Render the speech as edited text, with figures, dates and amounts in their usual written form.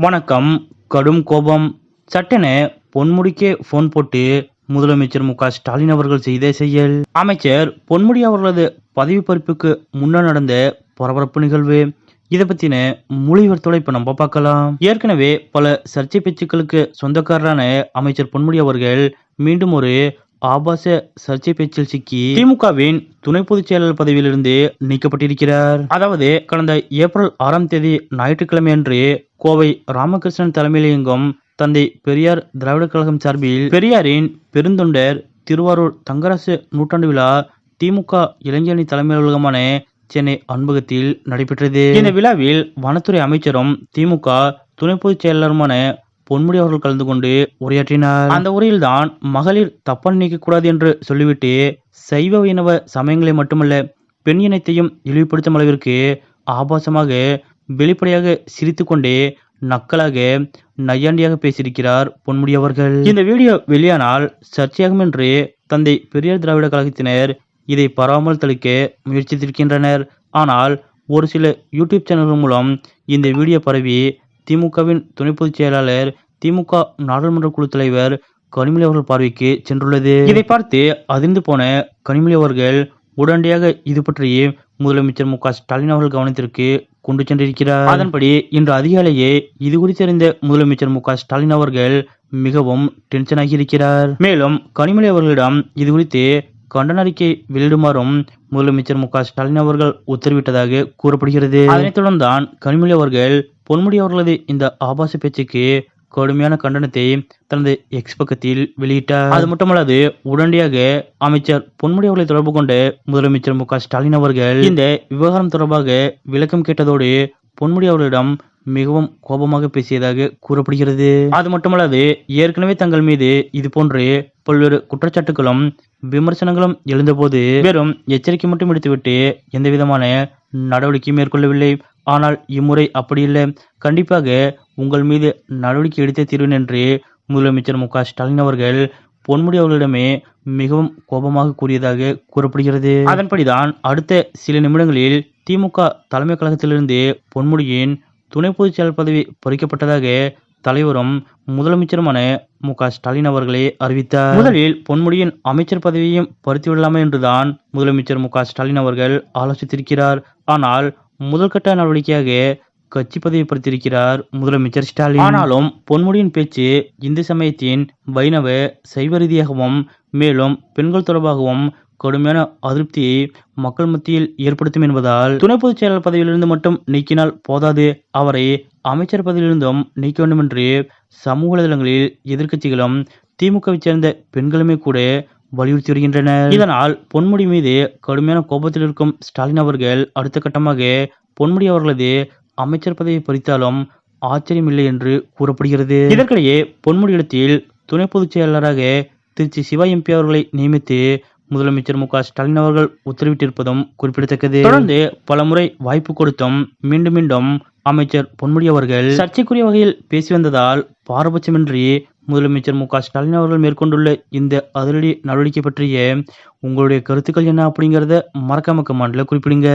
வணக்கம். கடும் கோபம். சட்டென பொன்முடிக்கே போன் போட்டு முதலமைச்சர் மு.க.ஸ்டாலின் அவர்கள் செய்த செயல். அமைச்சர் பொன்முடி அவர்களது பதவி பறிப்புக்கு முன்னர் நடந்த பரபரப்பு நிகழ்வு. இதை பத்தின முழு விவரத்தோட இப்ப நம்ம பார்க்கலாம். ஏற்கனவே பல சர்ச்சை பேச்சுக்களுக்கு சொந்தக்காரரான அமைச்சர் பொன்முடி அவர்கள் மீண்டும் ஒரு ஆபாச சர்ச்சை பேச்சில் சிக்கி திமுகவின் துணை பொதுச் செயலாளர் பதவியிலிருந்து நீக்கப்பட்டிருக்கிறார். அதாவது கடந்த ஏப்ரல் 6ஆம் தேதி ஞாயிற்றுக்கிழமை அன்று கோவை ராமகிருஷ்ணன் தலைமையில் இயங்கும் தந்தை பெரியார் திராவிடர் கழகம் சார்பில் பெரியாரின் பெருந்தொண்டர் திருவாரூர் தங்கராசு நூற்றாண்டு விழா திமுக இளைஞரணி தலைமை அலுவலகமான சென்னை அன்பகத்தில் நடைபெற்றது. இந்த விழாவில் வனத்துறை அமைச்சரும் திமுக துணை பொதுச் செயலாளருமான பொன்முடி அவர்கள் கலந்து கொண்டு உரையாற்றினார். அந்த உரையில் தான் மகளிர் தப்பால் நீக்கக்கூடாது என்று சொல்லிவிட்டு சைவ வைணவ சமயங்களை மட்டுமல்ல பெண் இனத்தையும் இழிவுபடுத்தும் அளவிற்கு ஆபாசமாக வெளிப்படையாக சிரித்து கொண்டே நக்கலாக நையாண்டியாக பேசியிருக்கிறார் பொன்முடி அவர்கள். இந்த வீடியோ வெளியானால் சர்ச்சையாகும் என்று தந்தை பெரியார் திராவிட கழகத்தினர் இதை பரவாமல் தடுக்க முயற்சித்திருக்கின்றனர். ஆனால் ஒரு சில யூடியூப் சேனல்கள் மூலம் இந்த வீடியோ பரவி திமுகவின் துணை பொதுச் செயலாளர் திமுக நாடாளுமன்ற குழு தலைவர் கனிமொழி அவர்கள் பார்வைக்கு சென்றுள்ளது. இதை பார்த்து அதிர்ந்து போன கனிமொழி அவர்கள் உடனடியாக இது பற்றி முதலமைச்சர் மு.க.ஸ்டாலின் அவர்கள் கவனத்திற்கு கொண்டு சென்றிருக்கிறார். அதன்படி இன்று அதிகாலையே இது குறித்து அறிந்த முதலமைச்சர் மு.க.ஸ்டாலின் அவர்கள் மிகவும் டென்ஷன் ஆகியிருக்கிறார். மேலும் கனிமொழி அவர்களிடம் இது குறித்து கண்டன அறிக்கை வெளியிடுமாறும் முதலமைச்சர் மு.க.ஸ்டாலின் அவர்கள் உத்தரவிட்டதாக கூறப்படுகிறது. அதனைத் தொடர்ந்து தான் கனிமொழி அவர்கள் பொன்முடி அவர்களது இந்த ஆபாச பேச்சுக்கு கடுமையான கண்டனத்தை தனது எக்ஸ் பக்கத்தில் வெளியிட்டார். அது மட்டுமல்லாது உடனடியாக அமைச்சர் பொன்முடி அவர்களை தொடர்பு கொண்ட முதலமைச்சர் மு.க.ஸ்டாலின் அவர்கள் இந்த விவகாரம் தொடர்பாக விளக்கம் கேட்டதோடு பொன்முடி அவர்களிடம் மிகவும் கோபமாக பேசியதாக கூறப்படுகிறது. அது மட்டுமல்லாது ஏற்கனவே தங்கள் மீது இது போன்று பல்வேறு குற்றச்சாட்டுகளும் விமர்சனங்களும் எழுந்தபோது வெறும் எச்சரிக்கை மட்டும் எடுத்துவிட்டு எந்த விதமான நடவடிக்கை மேற்கொள்ளவில்லை. ஆனால் இம்முறை அப்படி இல்லை, கண்டிப்பாக உங்கள் மீது நடவடிக்கை எடுத்தே தீர்வேன் என்று முதலமைச்சர் மு.க.ஸ்டாலின் அவர்கள் பொன்முடி அவர்களிடமே மிகவும் கோபமாக கூறியதாக கூறப்படுகிறது. அதன்படிதான் அடுத்த சில நிமிடங்களில் திமுக தலைமை கழகத்திலிருந்து பொன்முடியின் துணை பொதுச் செயலாளர் பதவி பறிக்கப்பட்டதாக தலைவரும் முதலமைச்சருமான மு.க.ஸ்டாலின் அவர்களே அறிவித்தார். முதலில் பொன்முடியின் அமைச்சர் பதவியையும் பறித்துவிடலாமா என்றுதான் முதலமைச்சர் மு.க.ஸ்டாலின் அவர்கள் ஆலோசித்திருக்கிறார். ஆனால் முதல் கட்ட நடவடிக்கையாக கட்சி பதவி பறித்திருக்கிறார் முதலமைச்சர் ஸ்டாலின். ஆனாலும் பொன்முடியின் பேச்சு இந்து சமயத்தின் வைணவ சைவ ரீதியாகவும் மேலும் பெண்கள் தொடர்பாகவும் கடுமையான அதிருப்தியை மக்கள் மத்தியில் ஏற்படுத்தும் என்பதால் துணை பொதுச் செயலாளர் பதவியிலிருந்து மட்டும் நீக்கினால் போதாது, அவரை அமைச்சர் பதவியிலிருந்தும் நீக்க வேண்டும் என்று சமூக வலைதளங்களில் எதிர்க்கட்சிகளும் திமுகவை சேர்ந்த பெண்களுமே கூட வலியுறுத்தி வருகின்றனர். இதனால் பொன்முடி மீது கடுமையான கோபத்தில் இருக்கும் ஸ்டாலின் அவர்கள் அடுத்த கட்டமாக பொன்முடி அவர்களது அமைச்சர் பதவியை பறித்தாலும் ஆச்சரியமில்லை என்று கூறப்படுகிறது. இதற்கிடையே பொன்முடியிடத்தில் துணை பொதுச் செயலாளராக திருச்சி சிவா எம்பி அவர்களை நியமித்து முதலமைச்சர் மு.க.ஸ்டாலின் அவர்கள் உத்தரவிட்டிருப்பதும் குறிப்பிடத்தக்கது. தொடர்ந்து பலமுறை வாய்ப்பு கொடுத்தும் மீண்டும் மீண்டும் அமைச்சர் பொன்முடி அவர்கள் சர்ச்சைக்குரிய வகையில் பேசி வந்ததால் பாரபட்சமின்றி முதலமைச்சர் மு.க.ஸ்டாலின் அவர்கள் மேற்கொண்டுள்ள இந்த அதிரடி நடவடிக்கை பற்றிய உங்களுடைய கருத்துக்கள் என்ன அப்படிங்கறத மறக்காம கமெண்ட்ல குறிப்பிடுங்க.